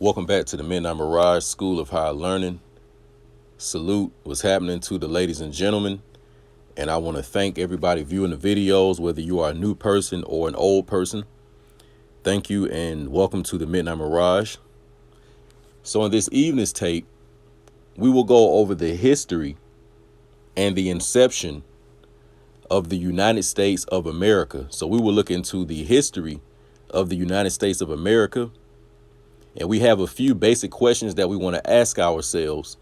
Welcome back to the Midnight Mirage School of Higher Learning. Salute what's happening to the ladies and gentlemen. And I want to thank everybody viewing the videos, whether you are a new person or an old person. Thank you and welcome to the Midnight Mirage. So in this evening's tape, we will go over the history and the inception of the United States of America. So we will look into the history of the United States of America. And we have a few basic questions that we want to ask ourselves,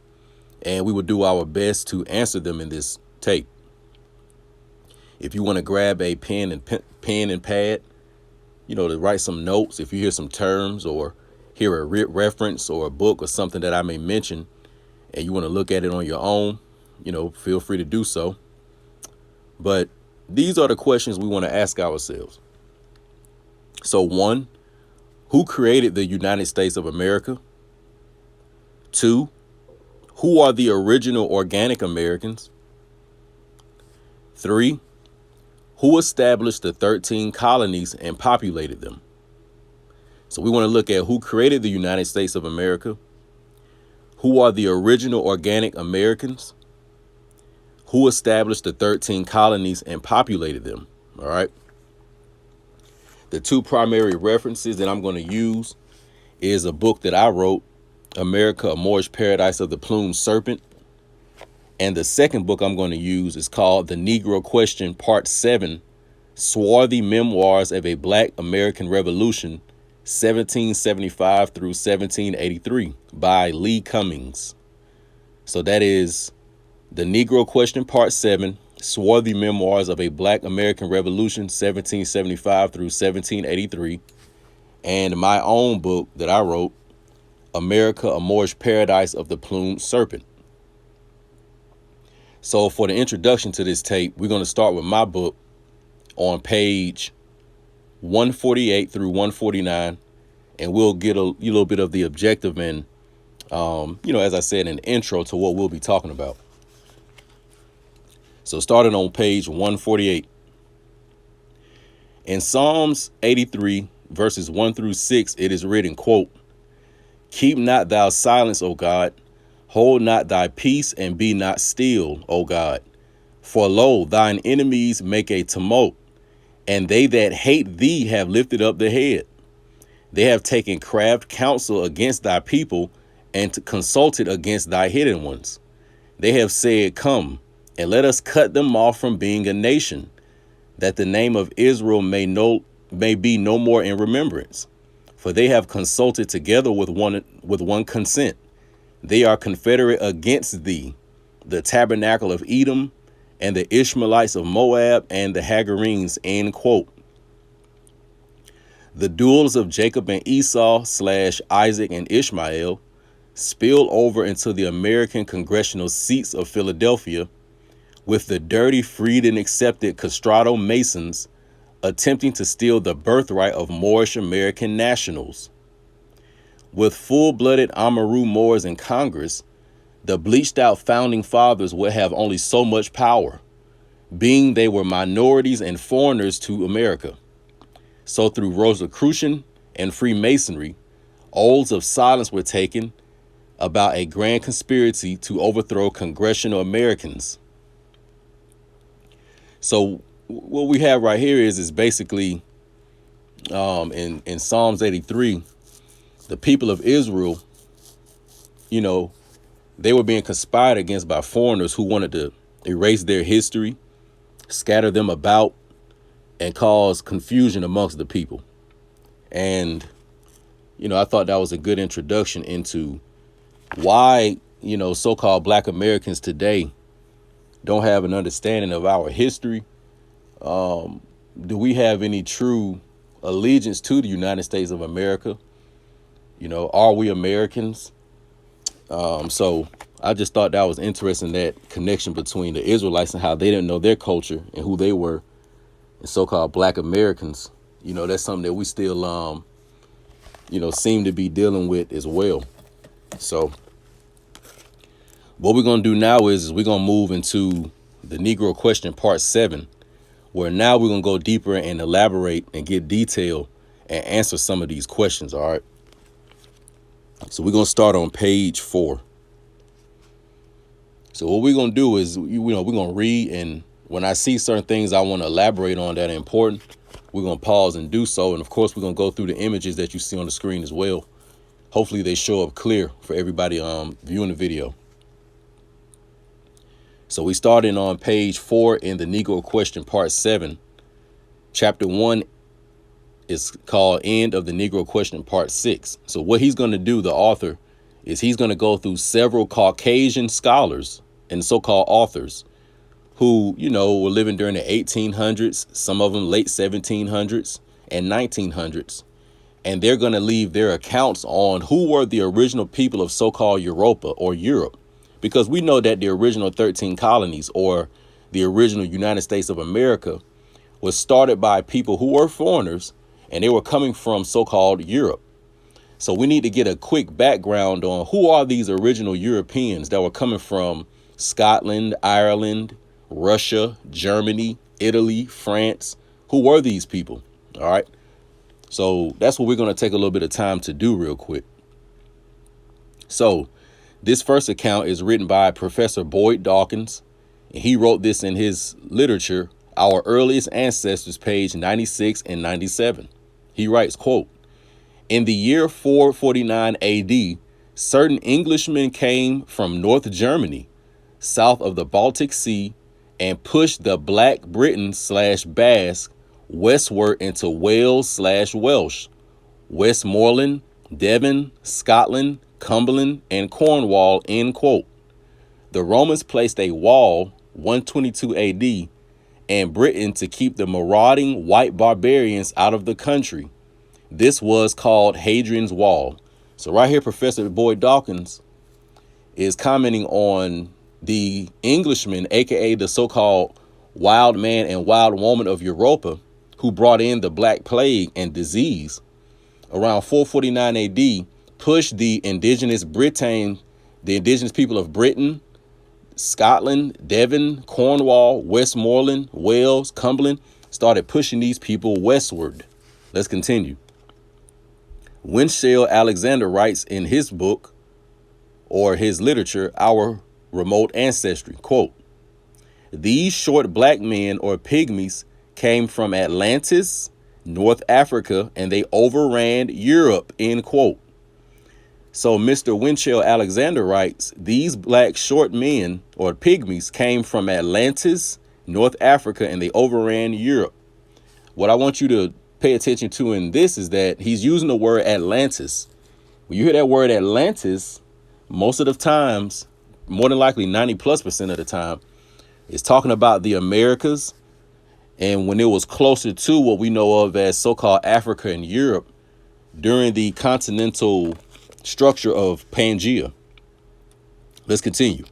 and we will do our best to answer them in this tape. If you want to grab a pen and pad, to write some notes, if you hear some terms or hear a reference or a book or something that I may mention, and you want to look at it on your own, feel free to do so. But these are the questions we want to ask ourselves. So 1, who created the United States of America? 2, who are the original organic Americans? 3, who established the 13 colonies and populated them? So we want to look at who created the United States of America, who are the original organic Americans, who established the 13 colonies and populated them. All right. The 2 primary references that I'm going to use is a book that I wrote, America, a Moorish Paradise of the Plumed Serpent. And the second book I'm going to use is called The Negro Question, Part 7, Swarthy Memoirs of a Black American Revolution, 1775 through 1783 by Lee Cummings. So that is The Negro Question, Part 7, Swarthy Memoirs of a Black American Revolution, 1775 through 1783, and my own book that I wrote, America, a Moorish Paradise of the Plumed Serpent. So for the introduction to this tape, we're going to start with my book on page 148 through 149, and we'll get a little bit of the objective and, as I said, an intro to what we'll be talking about. So starting on page 148. In Psalms 83, verses 1 through 6, it is written, quote, "Keep not thou silence, O God. Hold not thy peace and be not still, O God. For lo, thine enemies make a tumult, and they that hate thee have lifted up their head. They have taken craft counsel against thy people and consulted against thy hidden ones. They have said, Come, and let us cut them off from being a nation, that the name of Israel may be no more in remembrance. For they have consulted together with one consent. They are confederate against thee, the tabernacle of Edom, and the Ishmaelites of Moab, and the Hagarenes." End quote. The duels of Jacob and Esau / Isaac and Ishmael spill over into the American congressional seats of Philadelphia, with the dirty, freed, and accepted Castrato Masons attempting to steal the birthright of Moorish American nationals. With full-blooded Amaru Moors in Congress, the bleached-out founding fathers would have only so much power, being they were minorities and foreigners to America. So through Rosicrucian and Freemasonry, oaths of silence were taken about a grand conspiracy to overthrow congressional Americans. So what we have right here is basically in Psalms 83, the people of Israel, they were being conspired against by foreigners who wanted to erase their history, scatter them about, and cause confusion amongst the people. And, I thought that was a good introduction into why, so-called Black Americans today don't have an understanding of our history. Do we have any true allegiance to the United States of America? Are we Americans? So I just thought that was interesting, that connection between the Israelites and how they didn't know their culture and who they were, and so-called Black Americans. That's something that we still, seem to be dealing with as well. So what we're going to do now is we're going to move into the Negro Question, Part 7, where now we're going to go deeper and elaborate and get detail and answer some of these questions. All right. So we're going to start on page 4. So what we're going to do is, we're going to read, and when I see certain things I want to elaborate on that are important, we're going to pause and do so. And of course, we're going to go through the images that you see on the screen as well. Hopefully they show up clear for everybody viewing the video. So we started on page 4 in the Negro Question, part 7. Chapter 1 is called End of the Negro Question, part 6. So what he's going to do, the author, is he's going to go through several Caucasian scholars and so-called authors who, were living during the 1800s, some of them late 1700s and 1900s. And they're going to leave their accounts on who were the original people of so-called Europa or Europe. Because we know that the original 13 colonies, or the original United States of America, was started by people who were foreigners, and they were coming from so-called Europe. So we need to get a quick background on who are these original Europeans that were coming from Scotland, Ireland, Russia, Germany, Italy, France. Who were these people? All right. So that's what we're going to take a little bit of time to do real quick. So this first account is written by Professor Boyd Dawkins, and he wrote this in his literature, Our Earliest Ancestors, page 96 and 97. He writes, quote, "In the year 449 AD, certain Englishmen came from North Germany, south of the Baltic Sea, and pushed the Black Britain/Basque westward into Wales/Welsh, Westmoreland, Devon, Scotland, Cumberland, and Cornwall," end quote. The Romans placed a wall, 122 AD, in Britain to keep the marauding white barbarians out of the country. This was called Hadrian's Wall. So right here, Professor Boyd Dawkins is commenting on the Englishmen, aka the so-called wild man and wild woman of Europa, who brought in the Black Plague and disease around 449 AD, pushed the indigenous people of Britain, Scotland, Devon, Cornwall, Westmoreland, Wales, Cumberland, started pushing these people westward. Let's continue. Winchell Alexander writes in his book, or his literature, Our Remote Ancestry, quote, "These short black men, or pygmies, came from Atlantis, North Africa, and they overran Europe," end quote. So Mr. Winchell Alexander writes, these black short men, or pygmies, came from Atlantis, North Africa, and they overran Europe. What I want you to pay attention to in this is that he's using the word Atlantis. When you hear that word Atlantis, most of the times, more than likely 90+% of the time, it's talking about the Americas. And when it was closer to what we know of as so-called Africa and Europe during the continental structure of Pangea. Let's continue.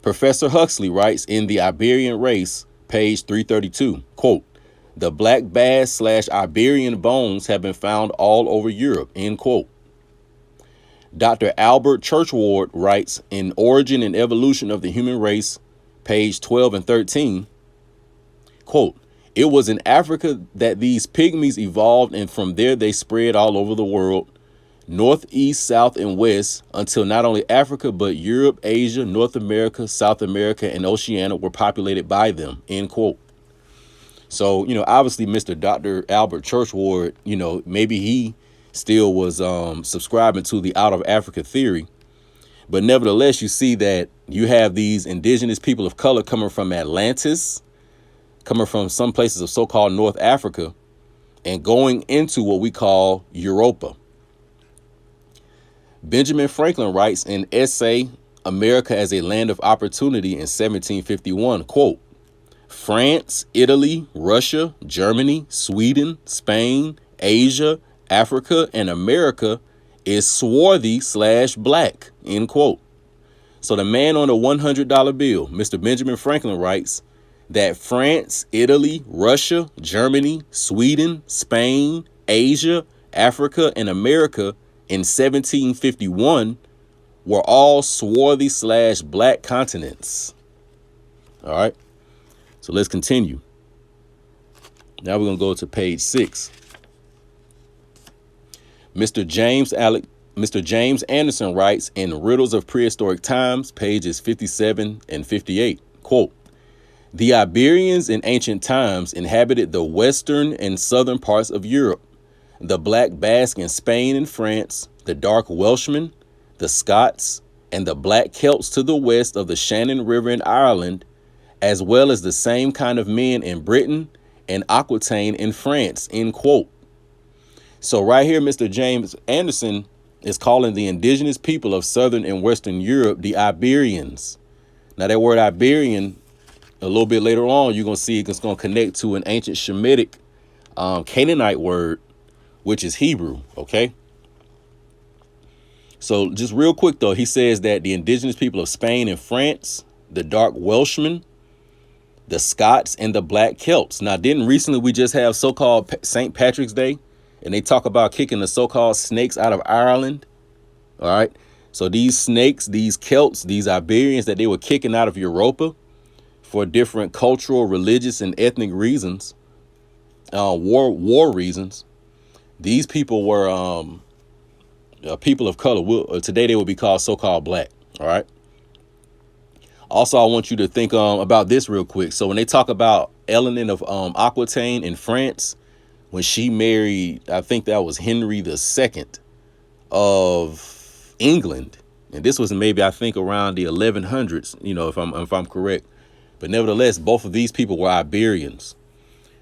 Professor Huxley writes in The Iberian Race, page 332, quote, "The black bass/Iberian bones have been found all over Europe," end quote. Dr. Albert Churchward writes in Origin and Evolution of the Human Race, page 12 and 13, quote, "It was in Africa that these pygmies evolved, and from there they spread all over the world, north, east, south, and west, until not only Africa, but Europe, Asia, North America, South America, and Oceania were populated by them," end quote. So, obviously Mr. Dr. Albert Churchward, maybe he still was subscribing to the out of Africa theory. But nevertheless, you see that you have these indigenous people of color coming from Atlantis, coming from some places of so-called North Africa, and going into what we call Europa. Benjamin Franklin writes in essay, America as a Land of Opportunity, in 1751, quote, "France, Italy, Russia, Germany, Sweden, Spain, Asia, Africa, and America is swarthy/black," end quote. So the man on the $100 bill, Mr. Benjamin Franklin, writes that France, Italy, Russia, Germany, Sweden, Spain, Asia, Africa, and America in 1751 were all swarthy/black continents. All right. So let's continue. Now we're going to go to page 6. Mr. James Mr. James Anderson writes in Riddles of Prehistoric Times, pages 57 and 58, quote, "The Iberians in ancient times inhabited the western and southern parts of Europe. The Black Basque in Spain and France, the dark Welshmen, the Scots, and the Black Celts to the west of the Shannon River in Ireland, as well as the same kind of men in Britain and Aquitaine in France," end quote. So right here, Mr. James Anderson is calling the indigenous people of southern and western Europe the Iberians. Now that word Iberian, a little bit later on, you're going to see it's going to connect to an ancient Shemitic Canaanite word, which is Hebrew, okay? So just real quick, though, he says that the indigenous people of Spain and France, the dark Welshmen, the Scots, and the Black Celts. Now, didn't recently we just have so-called St. Patrick's Day? And they talk about kicking the so-called snakes out of Ireland. All right. So these snakes, these Celts, these Iberians that they were kicking out of Europa for different cultural, religious, and ethnic reasons, war reasons. These people were people of color. Today they would be called so-called black. All right. Also, I want you to think about this real quick. So when they talk about Eleanor of Aquitaine in France, when she married, I think that was Henry II of England, and this was maybe I think around the 1100s. You know, if I'm correct, but nevertheless, both of these people were Iberians.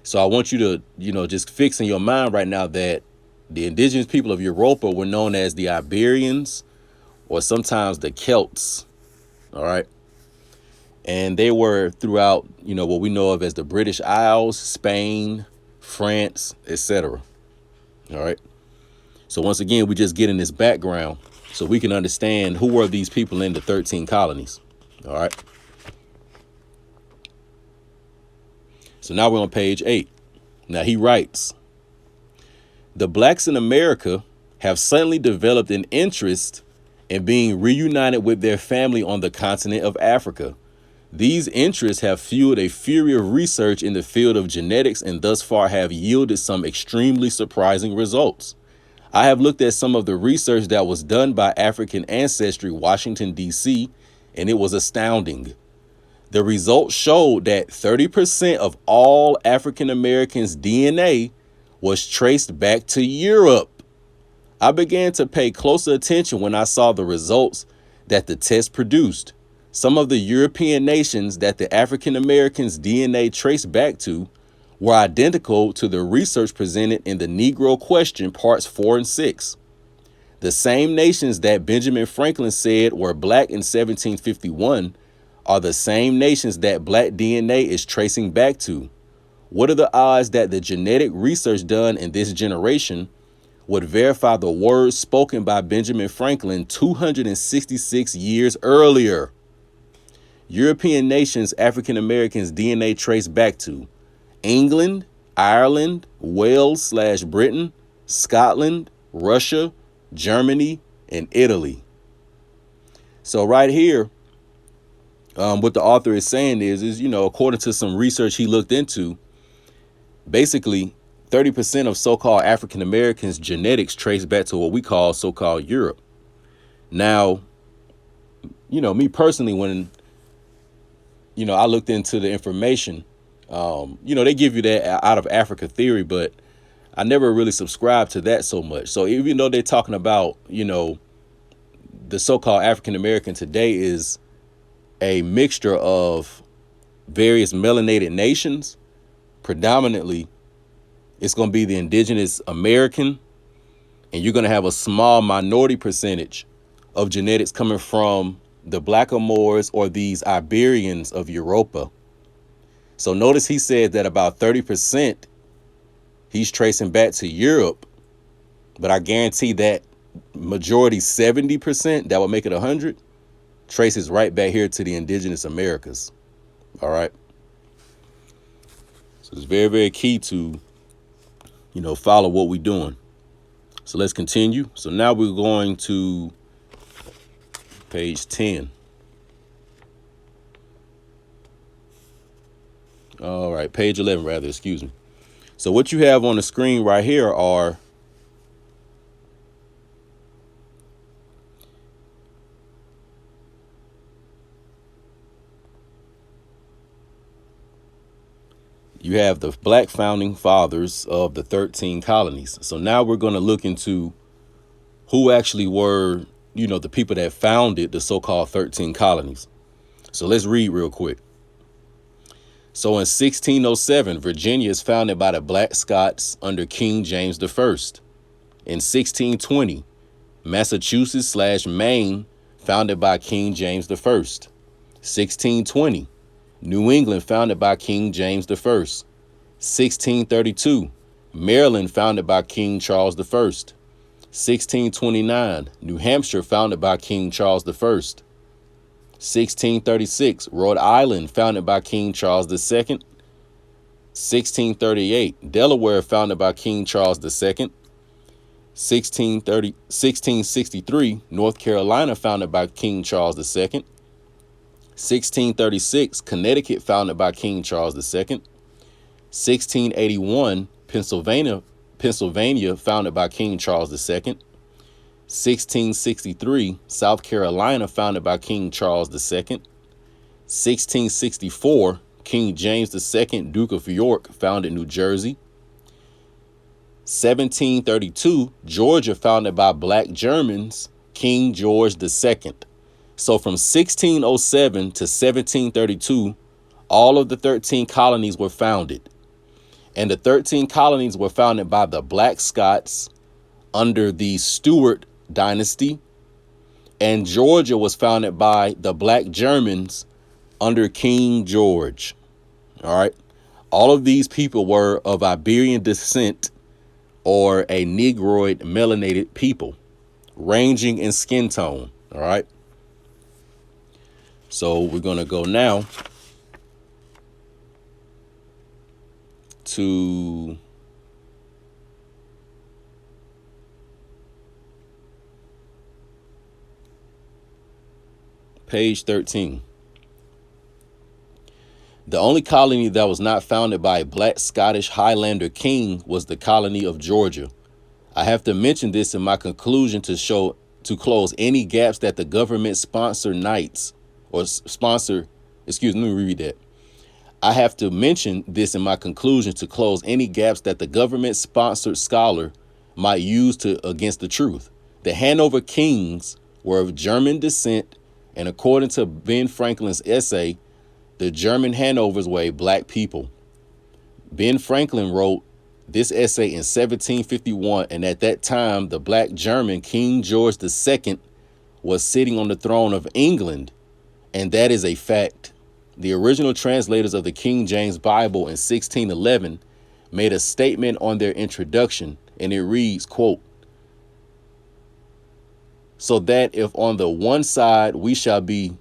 So I want you to just fix in your mind right now that the indigenous people of Europa were known as the Iberians, or sometimes the Celts. All right. And they were throughout, what we know of as the British Isles, Spain, France, etc. All right. So once again, we just get in this background so we can understand who were these people in the 13 colonies. All right. So now we're on page 8. Now he writes, "The blacks in America have suddenly developed an interest in being reunited with their family on the continent of Africa. These interests have fueled a fury of research in the field of genetics and thus far have yielded some extremely surprising results. I have looked at some of the research that was done by African Ancestry, Washington, D.C., and it was astounding. The results showed that 30% of all African Americans' DNA was traced back to Europe. I began to pay closer attention when I saw the results that the test produced. Some of the European nations that the African Americans' DNA traced back to were identical to the research presented in the Negro Question, parts 4 and 6. The same nations that Benjamin Franklin said were black in 1751 are the same nations that black DNA is tracing back to. What are the odds that the genetic research done in this generation would verify the words spoken by Benjamin Franklin 266 years earlier? European nations African Americans' DNA traced back to: England, Ireland, Wales/Britain, Scotland, Russia, Germany, and Italy." So right here, what the author is saying is, according to some research he looked into, basically 30% of so-called African Americans' genetics trace back to what we call so-called Europe. Now, me personally, when I looked into the information, they give you that out of Africa theory, but I never really subscribed to that so much. So even though they're talking about, the so-called African American today is a mixture of various melanated nations, predominantly it's going to be the indigenous American, and you're going to have a small minority percentage of genetics coming from the Blackamoors or these Iberians of Europa. So notice he said that about 30% he's tracing back to Europe, but I guarantee that majority 70%, that would make it 100, traces right back here to the indigenous Americas. All right. So it's very, very key to, follow what we're doing. So let's continue. So now we're going to page 10. All right, page 11, rather, excuse me. So what you have on the screen right here are You have the black founding fathers of the 13 colonies. So now we're going to look into who actually were, the people that founded the so-called 13 colonies. So let's read real quick. So in 1607, Virginia is founded by the Black Scots under King James I. In 1620, Massachusetts/Maine founded by King James I. 1620, New England founded by King James I. 1632, Maryland founded by King Charles I. 1629, New Hampshire founded by King Charles I. 1636, Rhode Island founded by King Charles II. 1638, Delaware founded by King Charles II. 1663, North Carolina founded by King Charles II. 1636, Connecticut founded by King Charles II. 1681, Pennsylvania founded by King Charles II. 1663, South Carolina founded by King Charles II. 1664, King James II, Duke of York, founded New Jersey. 1732, Georgia founded by Black Germans, King George II. So from 1607 to 1732, all of the 13 colonies were founded. And the 13 colonies were founded by the Black Scots under the Stuart dynasty. And Georgia was founded by the Black Germans under King George. All right. All of these people were of Iberian descent or a Negroid melanated people, ranging in skin tone. All right. So we're going to go now to page 13. The only colony that was not founded by a black Scottish Highlander king was the colony of Georgia. I have to mention this in my conclusion to close any gaps that the government sponsor knights or sponsor. Excuse me, let me reread that. I have to mention this in my conclusion to close any gaps that the government sponsored scholar might use against the truth. The Hanover kings were of German descent, and according to Ben Franklin's essay, the German Hanovers were a black people. Ben Franklin wrote this essay in 1751, and at that time, the black German King George II was sitting on the throne of England, and that is a fact. The original translators of the King James Bible in 1611 made a statement on their introduction, and it reads, quote, "So that if on the one side we shall be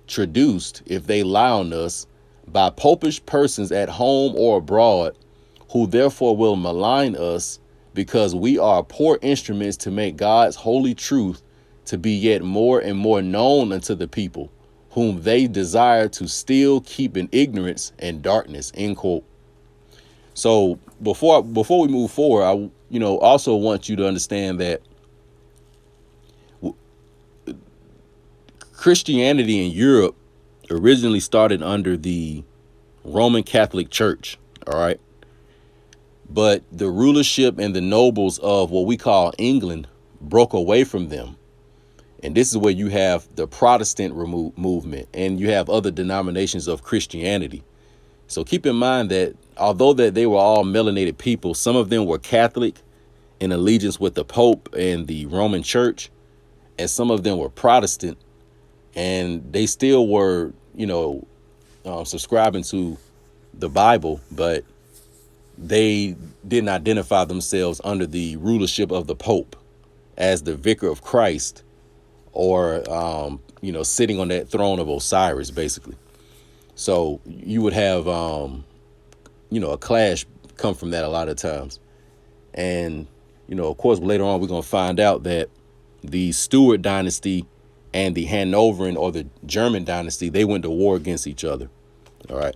traduced, if they lie on us, by popish persons at home or abroad, who therefore will malign us, because we are poor instruments to make God's holy truth to be yet more and more known unto the people, whom they desire to still keep in ignorance and darkness," end quote. So before we move forward, I also want you to understand that Christianity in Europe originally started under the Roman Catholic Church. All right. But the rulership and the nobles of what we call England broke away from them. And this is where you have the Protestant movement, and you have other denominations of Christianity. So keep in mind that although that they were all melanated people, some of them were Catholic in allegiance with the Pope and the Roman Church, and some of them were Protestant, and they still were, subscribing to the Bible, but they didn't identify themselves under the rulership of the Pope as the vicar of Christ, or, sitting on that throne of Osiris, basically. So you would have, a clash come from that a lot of times. And, of course, later on, we're going to find out that the Stuart dynasty and the Hanoverian or the German dynasty, they went to war against each other. All right.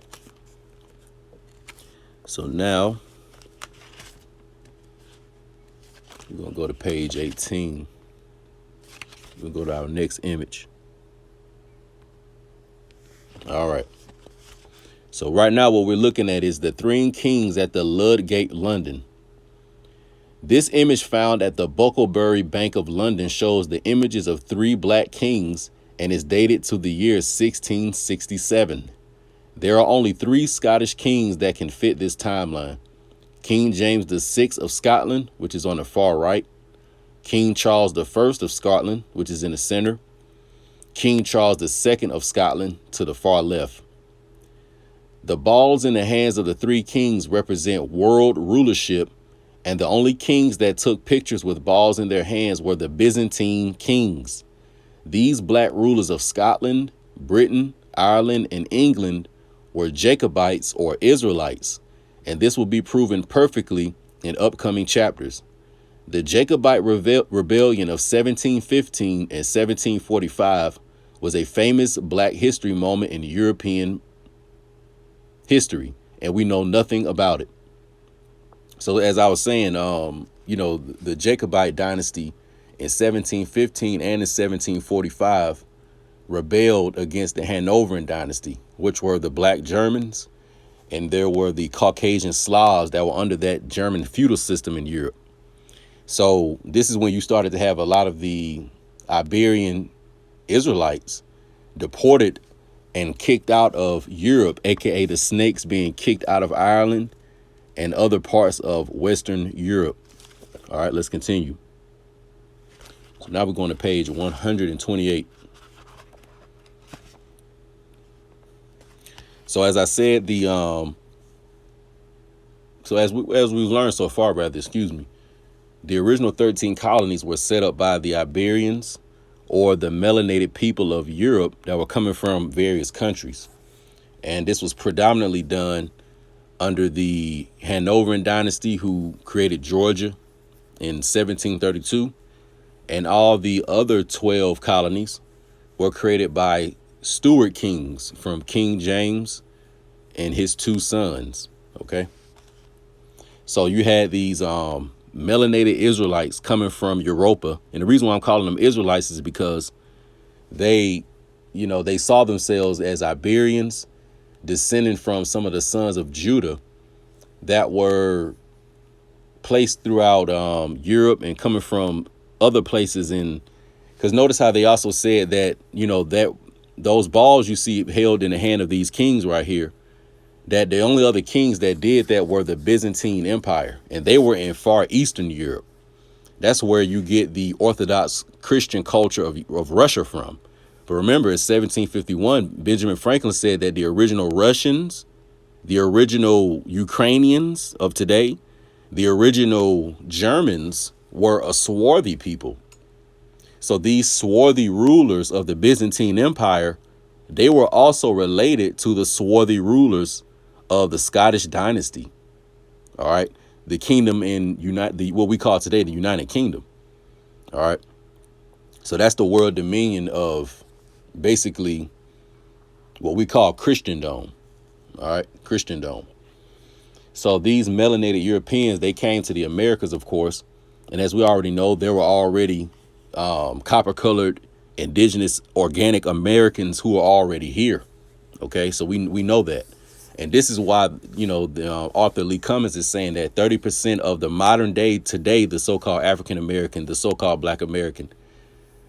So now we're going to go to page 18. We'll go to our next image. All right. So right now what we're looking at is the three kings at the Ludgate, London. This image found at the Bucklebury Bank of London shows the images of three black kings and is dated to the year 1667. There are only three Scottish kings that can fit this timeline. King James VI of Scotland, which is on the far right. King Charles I of Scotland, which is in the center. King Charles II of Scotland to the far left. The balls in the hands of the three kings represent world rulership, and the only kings that took pictures with balls in their hands were the Byzantine kings. These black rulers of Scotland, Britain, Ireland, and England were Jacobites or Israelites, and this will be proven perfectly in upcoming chapters. The Jacobite rebellion of 1715 and 1745 was a famous black history moment in European history, and we know nothing about it. So as I was saying, the Jacobite dynasty in 1715 and in 1745 rebelled against the Hanoverian dynasty, which were the black Germans, and there were the Caucasian Slavs that were under that German feudal system in Europe. So this is when you started to have a lot of the Iberian Israelites deported and kicked out of Europe, aka the snakes being kicked out of Ireland and other parts of Western Europe. All right, let's continue. So now we're going to page 128. So as I said, as we've learned so far, the original 13 colonies were set up by the Iberians, or the melanated people of Europe that were coming from various countries. And this was predominantly done under the Hanoverian dynasty, who created Georgia in 1732. And all the other 12 colonies were created by Stuart kings from King James and his two sons. Okay. So you had these melanated Israelites coming from Europa. And the reason why I'm calling them Israelites is because they saw themselves as Iberians, descending from some of the sons of Judah that were placed throughout Europe and coming from other places. Because notice how they also said that, that those balls you see held in the hand of these kings right here, that the only other kings that did that were the Byzantine Empire, and they were in far Eastern Europe. That's where you get the Orthodox Christian culture of Russia from. But remember, in 1751, Benjamin Franklin said that the original Russians, the original Ukrainians of today, the original Germans were a swarthy people. So these swarthy rulers of the Byzantine Empire, they were also related to the swarthy rulers of the Scottish dynasty. All right. The kingdom in what we call today the United Kingdom. All right. So that's the world dominion of basically what we call Christendom. All right. Christendom. So these melanated Europeans, they came to the Americas, of course. And as we already know, there were already copper colored indigenous organic Americans who are already here. OK, so we know that. And this is why, Arthur Lee Cummins is saying that 30% of the modern day today, the so-called African American, the so-called Black American,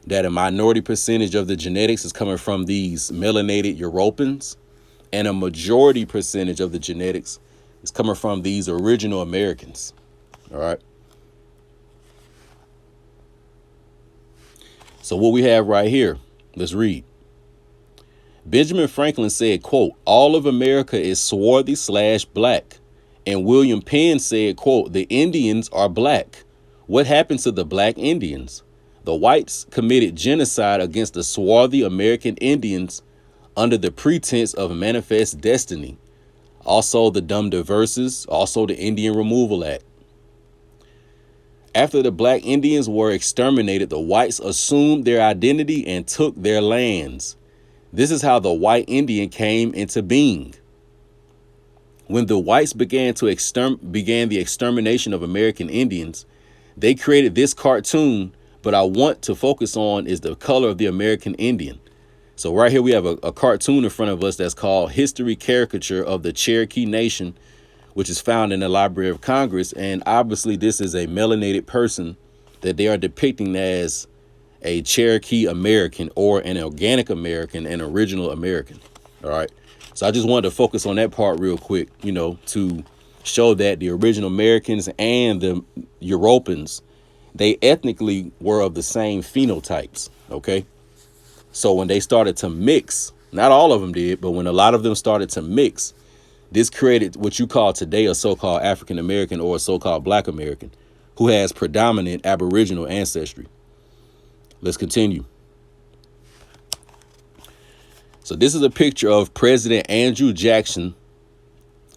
that a minority percentage of the genetics is coming from these melanated Europeans, and a majority percentage of the genetics is coming from these original Americans. All right. So what we have right here, let's read. Benjamin Franklin said, quote, all of America is swarthy/black. And William Penn said, quote, the Indians are black. What happened to the black Indians? The whites committed genocide against the swarthy American Indians under the pretense of manifest destiny. Also the dumb diverses, also the Indian Removal Act. After the black Indians were exterminated, the whites assumed their identity and took their lands. This is how the white Indian came into being. When the whites began the extermination of American Indians, they created this cartoon, but I want to focus on is the color of the American Indian. So right here we have a cartoon in front of us that's called History Caricature of the Cherokee Nation, which is found in the Library of Congress. And obviously this is a melanated person that they are depicting as a Cherokee American or an organic American, an original American. All right. So I just wanted to focus on that part real quick, you know, to show that the original Americans and the Europeans, they ethnically were of the same phenotypes. OK, so when they started to mix, not all of them did, but when a lot of them started to mix, this created what you call today a so-called African American or a so-called Black American who has predominant Aboriginal ancestry. Let's continue. So this is a picture of President Andrew Jackson,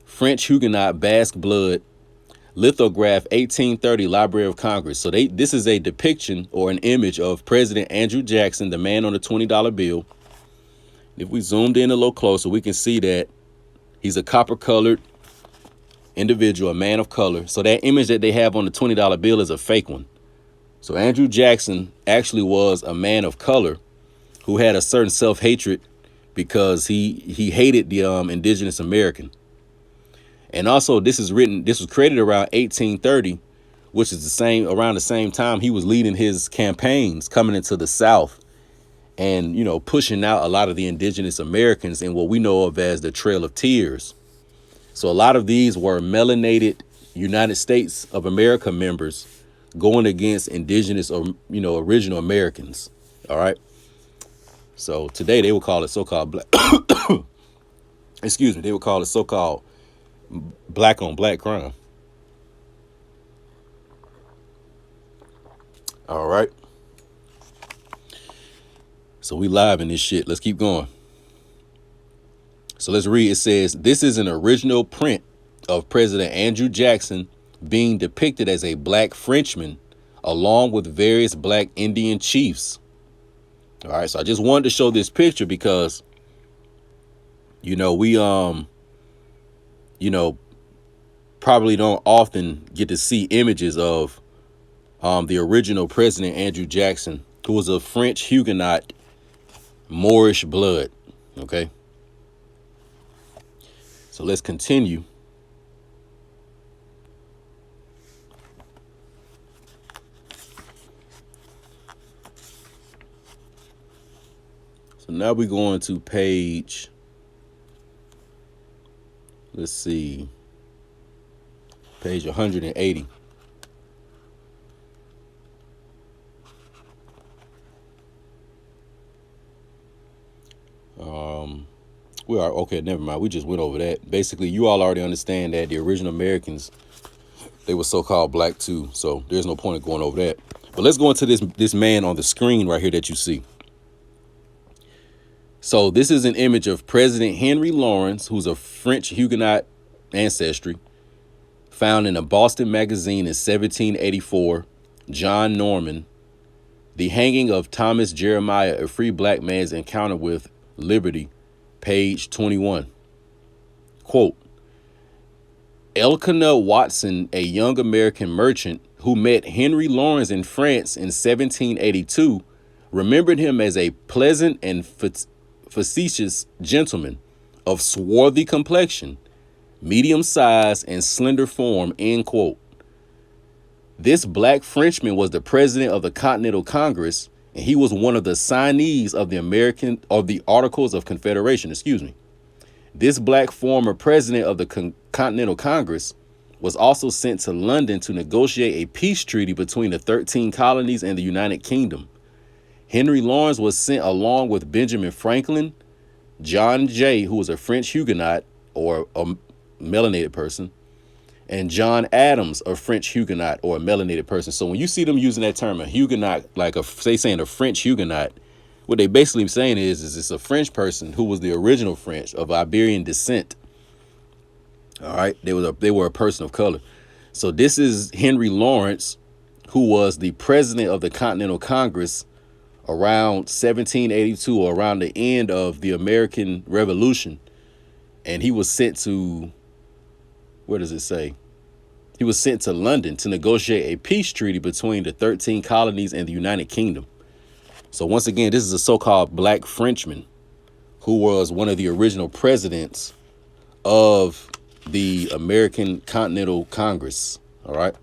French Huguenot, Basque blood, lithograph 1830, Library of Congress. So this is a depiction or an image of President Andrew Jackson, the man on the $20 bill. If we zoomed in a little closer, we can see that he's a copper colored individual, a man of color. So that image that they have on the $20 bill is a fake one. So Andrew Jackson actually was a man of color who had a certain self-hatred because he hated the indigenous American. And also this was created around 1830, which is around the same time he was leading his campaigns coming into the South and, you know, pushing out a lot of the indigenous Americans in what we know of as the Trail of Tears. So a lot of these were melanated United States of America members going against indigenous or, you know, original Americans. All right. So today they would call it so-called black. Excuse me. They would call it so-called black on black crime. All right. So we live in this shit. Let's keep going. So let's read. It says, this is an original print of President Andrew Jackson being depicted as a black Frenchman along with various black Indian chiefs. All right. So I just wanted to show this picture because, you know, we, you know, probably don't often get to see images of the original President Andrew Jackson, who was a French Huguenot, Moorish blood. OK. So let's continue. So now we're going to page, let's see, page 180. We are okay. Never mind. We just went over that. Basically, you all already understand that the original Americans, they were so-called black too. So there's no point in going over that. But let's go into this man on the screen right here that you see. So this is an image of President Henry Lawrence, who's a French Huguenot ancestry, found in a Boston magazine in 1784. John Norman, The Hanging of Thomas Jeremiah, a free black man's encounter with liberty, page 21. Quote, Elkanah Watson, a young American merchant who met Henry Lawrence in France in 1782, remembered him as a pleasant and facetious gentleman of swarthy complexion, medium size, and slender form, end quote. This black Frenchman was the president of the Continental Congress, and he was one of the signees of the Articles of Confederation. This black former president of the Continental Congress was also sent to London to negotiate a peace treaty between the 13 colonies and the United Kingdom. Henry Lawrence was sent along with Benjamin Franklin, John Jay, who was a French Huguenot or a melanated person, and John Adams, a French Huguenot or a melanated person. So when you see them using that term, a Huguenot, like they saying a French Huguenot, what they basically saying is it's a French person who was the original French of Iberian descent. All right. They were a person of color. So this is Henry Lawrence, who was the president of the Continental Congress around 1782 or around the end of the American Revolution. And he was sent to, where does it say? He was sent to London to negotiate a peace treaty between the 13 colonies and the United Kingdom. So once again, this is a so-called black Frenchman. who was one of the original presidents of the American Continental Congress. All right.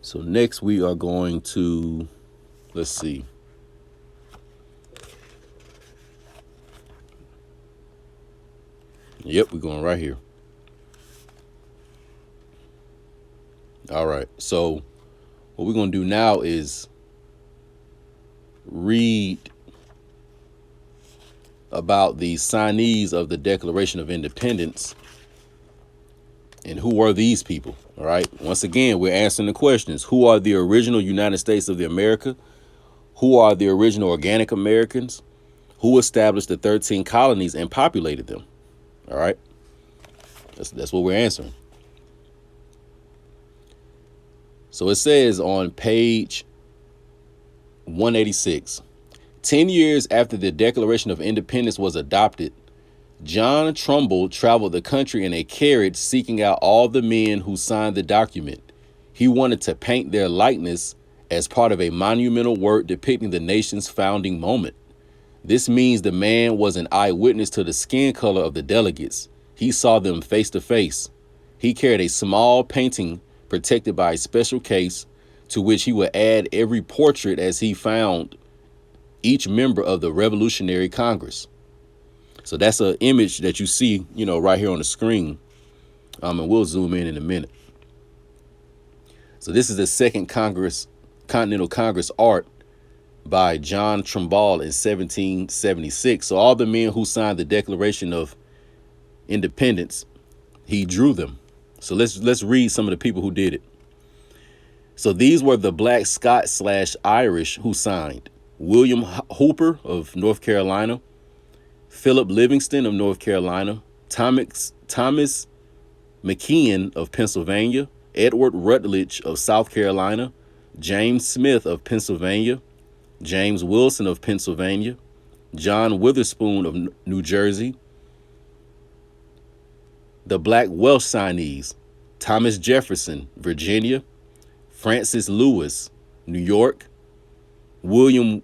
So next we are going to, let's see. Yep, we're going right here. All right. So what we're going to do now is read about the signees of the Declaration of Independence and who are these people. All right. Once again, we're answering the questions. Who are the original United States of the America? Who are the original organic Americans? Who established the 13 colonies and populated them? All right. That's what we're answering. So it says on page 186, 10 years after the Declaration of Independence was adopted, John Trumbull traveled the country in a carriage seeking out all the men who signed the document. He wanted to paint their likeness as part of a monumental work depicting the nation's founding moment. This means the man was an eyewitness to the skin color of the delegates. He saw them face to face. He carried a small painting protected by a special case to which he would add every portrait as he found each member of the Revolutionary Congress. So that's an image that you see, right here on the screen. And we'll zoom in a minute. So this is the second Continental Congress art by John Trumbull in 1776. So all the men who signed the Declaration of Independence, he drew them. So let's read some of the people who did it. So these were the black Scot/Irish who signed: William Hooper of North Carolina, Philip Livingston of North Carolina, Thomas McKeon of Pennsylvania, Edward Rutledge of South Carolina, James Smith of Pennsylvania, James Wilson of Pennsylvania, John Witherspoon of New Jersey. The black Welsh signees: Thomas Jefferson, Virginia, Francis Lewis, New York, William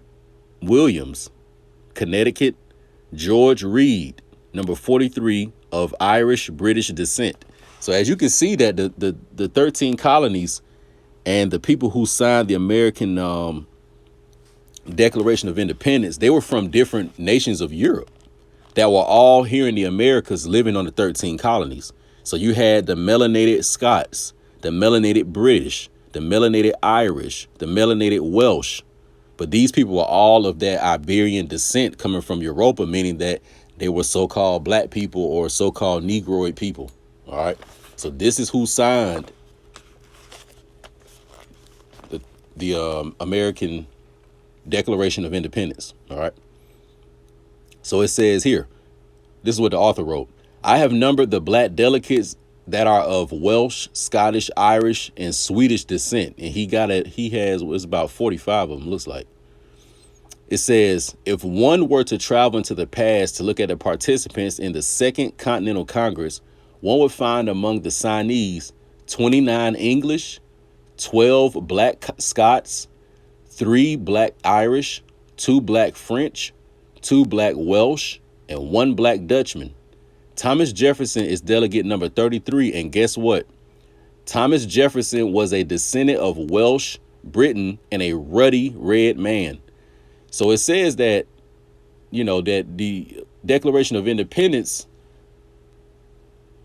Williams, Connecticut, George Reed, number 43, of Irish British descent. So as you can see that the 13 colonies and the people who signed the American Declaration of Independence, they were from different nations of Europe that were all here in the Americas living on the 13 colonies. So you had the melanated Scots, the melanated British, the melanated Irish, the melanated Welsh. But these people were all of that Iberian descent coming from Europa, meaning that they were so-called black people or so-called Negroid people. All right. So this is who signed the American Declaration of Independence. All right. So it says here, this is what the author wrote: I have numbered the black delegates that are of Welsh, Scottish, Irish, and Swedish descent. And it's about 45 of them, looks like. It says, if one were to travel into the past to look at the participants in the Second Continental Congress, one would find among the signees 29 English, 12 black Scots, 3 black Irish, 2 black French, 2 black Welsh, and 1 black Dutchman. Thomas Jefferson is delegate number 33, and guess what? Thomas Jefferson was a descendant of Welsh, Britain, and a ruddy red man. So it says that, that the Declaration of Independence,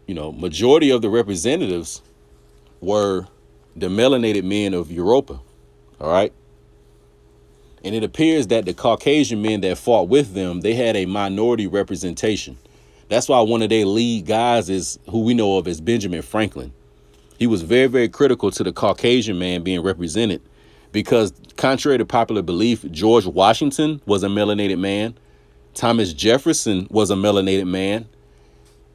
majority of the representatives were the melanated men of Europa. All right. And it appears that the Caucasian men that fought with them, they had a minority representation. That's why one of their lead guys is who we know of as Benjamin Franklin. He was very, very critical to the Caucasian man being represented because, contrary to popular belief, George Washington was a melanated man. Thomas Jefferson was a melanated man.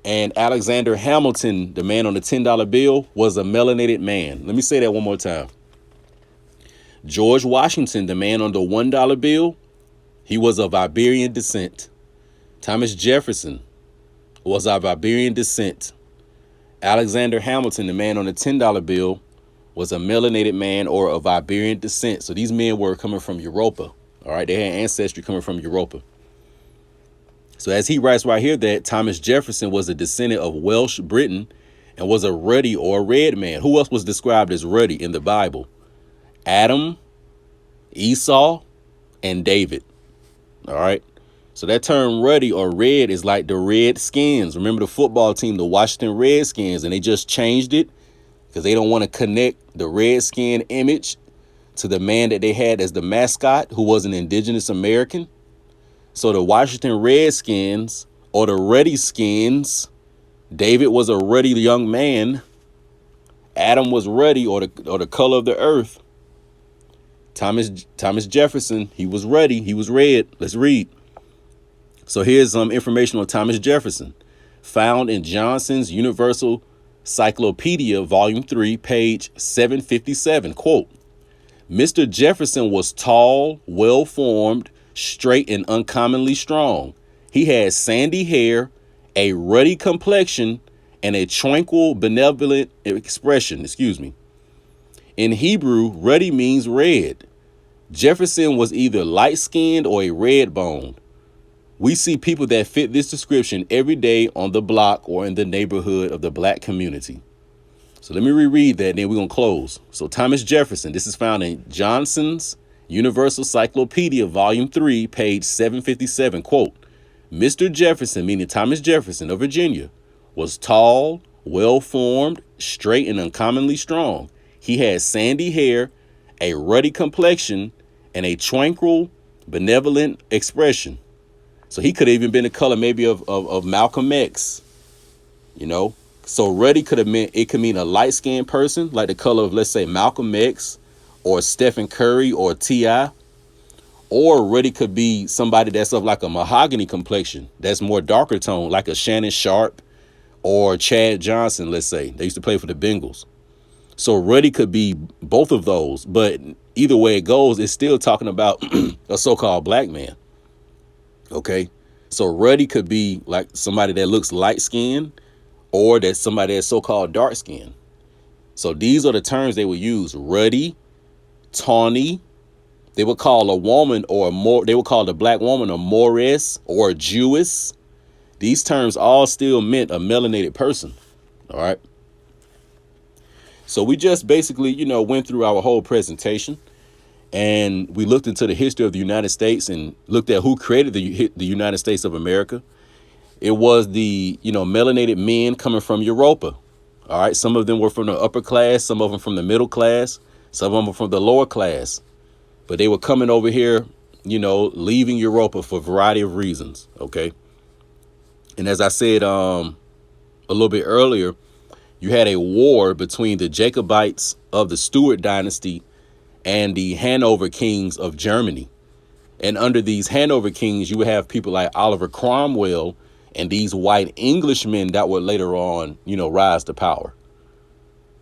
And Alexander Hamilton, the man on the $10 bill, was a melanated man. Let me say that one more time. George Washington, the man on the $1 bill, he was of Iberian descent. Thomas Jefferson was of Iberian descent. Alexander Hamilton, the man on the $10 bill, was a melanated man or of Iberian descent. So these men were coming from Europa. All right. They had ancestry coming from Europa. So as he writes right here that Thomas Jefferson was a descendant of Welsh Britain and was a ruddy or a red man. Who else was described as ruddy in the Bible? Adam, Esau, and David. All right. So that term ruddy or red is like the Redskins. Remember the football team, the Washington Redskins, and they just changed it because they don't want to connect the Redskin image to the man that they had as the mascot, who was an indigenous American. So the Washington Redskins or the Ruddy Skins, David was a ruddy young man. Adam was ruddy or the color of the earth. Thomas Jefferson, he was ruddy. He was red. Let's read. So here's some information on Thomas Jefferson, found in Johnson's Universal Cyclopedia, Volume 3, page 757. Quote, Mr. Jefferson was tall, well-formed, straight, and uncommonly strong. He had sandy hair, a ruddy complexion, and a tranquil, benevolent expression. In Hebrew, ruddy means red. Jefferson was either light-skinned or a red-boned. We see people that fit this description every day on the block or in the neighborhood of the black community. So let me reread that, and then we're going to close. So Thomas Jefferson, this is found in Johnson's Universal Cyclopedia, Volume 3, page 757. Quote, Mr. Jefferson, meaning Thomas Jefferson of Virginia, was tall, well-formed, straight, and uncommonly strong. He had sandy hair, a ruddy complexion, and a tranquil, benevolent expression. So he could have even been the color maybe of Malcolm X, you know. So ruddy could mean a light-skinned person, like the color of, let's say, Malcolm X or Stephen Curry or T.I. Or ruddy could be somebody that's of like a mahogany complexion, that's more darker tone, like a Shannon Sharp or Chad Johnson, let's say. They used to play for the Bengals. So ruddy could be both of those, but either way it goes, it's still talking about a so-called black man. Okay, so ruddy could be like somebody that looks light-skinned or that's somebody that's so-called dark-skinned. So these are the terms they would use: ruddy, tawny. They would call a woman they would call the black woman a Moorish or a Jewess. These terms all still meant a melanated person. All right. So we just basically, went through our whole presentation. And we looked into the history of the United States and looked at who created the United States of America. It was the, melanated men coming from Europa. All right. Some of them were from the upper class. Some of them from the middle class. Some of them were from the lower class. But they were coming over here, leaving Europa for a variety of reasons. OK. And as I said a little bit earlier, you had a war between the Jacobites of the Stuart dynasty and the Hanover kings of Germany. And under these Hanover kings, you would have people like Oliver Cromwell and these white Englishmen that would later on, rise to power.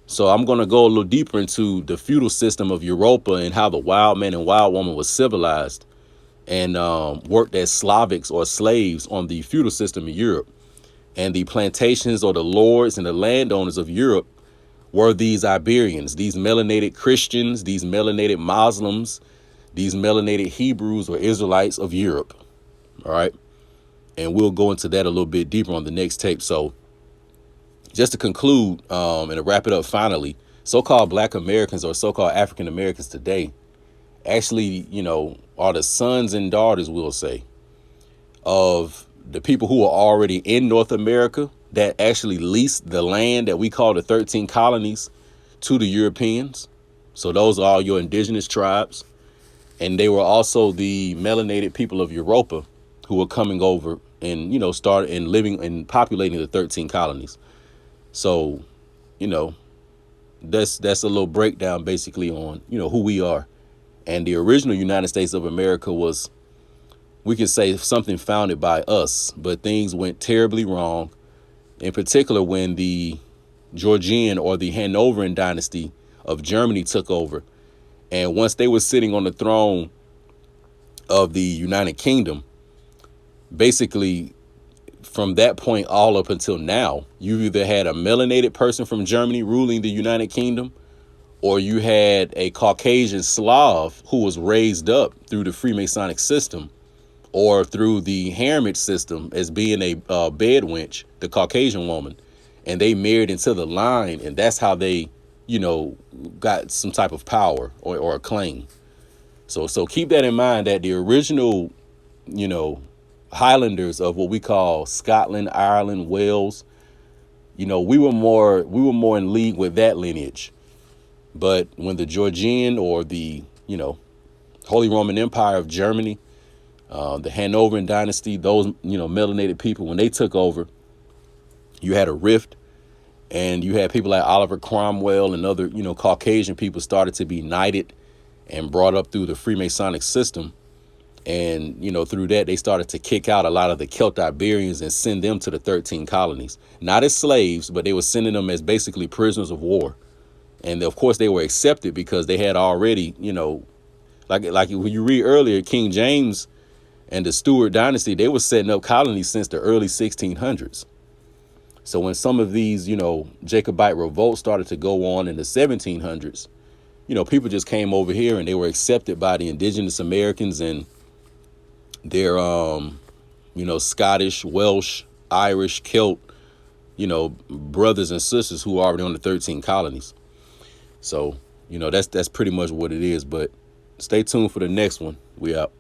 So I'm going to go a little deeper into the feudal system of Europa and how the wild man and wild woman was civilized and worked as Slavics or slaves on the feudal system of Europe. And the plantations or the lords and the landowners of Europe were these Iberians, these melanated Christians, these melanated Muslims, these melanated Hebrews or Israelites of Europe. All right. And we'll go into that a little bit deeper on the next tape. So just to conclude and to wrap it up finally, so-called black Americans or so-called African Americans today actually, are the sons and daughters, we'll say, of the people who are already in North America that actually leased the land that we call the 13 colonies to the Europeans. So those are all your indigenous tribes. And they were also the melanated people of Europa who were coming over and, started and living and populating the 13 colonies. So, that's a little breakdown basically on, who we are. And the original United States of America was, we could say, something founded by us, but things went terribly wrong. In particular, when the Georgian or the Hanoverian dynasty of Germany took over. And once they were sitting on the throne of the United Kingdom, basically from that point all up until now, you either had a melanated person from Germany ruling the United Kingdom, or you had a Caucasian Slav who was raised up through the Freemasonic system or through the Haremage system as being a bed wench, the Caucasian woman, and they married into the line, and that's how they, got some type of power or a claim. So keep that in mind, that the original, you know, Highlanders of what we call Scotland, Ireland, Wales, we were more in league with that lineage. But when the Georgian or the, Holy Roman Empire of Germany, the Hanoverian dynasty, those, melanated people, when they took over, you had a rift, and you had people like Oliver Cromwell and other, Caucasian people started to be knighted and brought up through the Freemasonic system. And, through that, they started to kick out a lot of the Celtiberians and send them to the 13 colonies, not as slaves, but they were sending them as basically prisoners of war. And of course, they were accepted because they had already, like when you read earlier, King James and the Stuart dynasty, they were setting up colonies since the early 1600s. So when some of these, Jacobite revolts started to go on in the 1700s, people just came over here and they were accepted by the indigenous Americans and their, Scottish, Welsh, Irish, Celt, brothers and sisters who are already on the 13 colonies. So, that's pretty much what it is. But stay tuned for the next one. We out.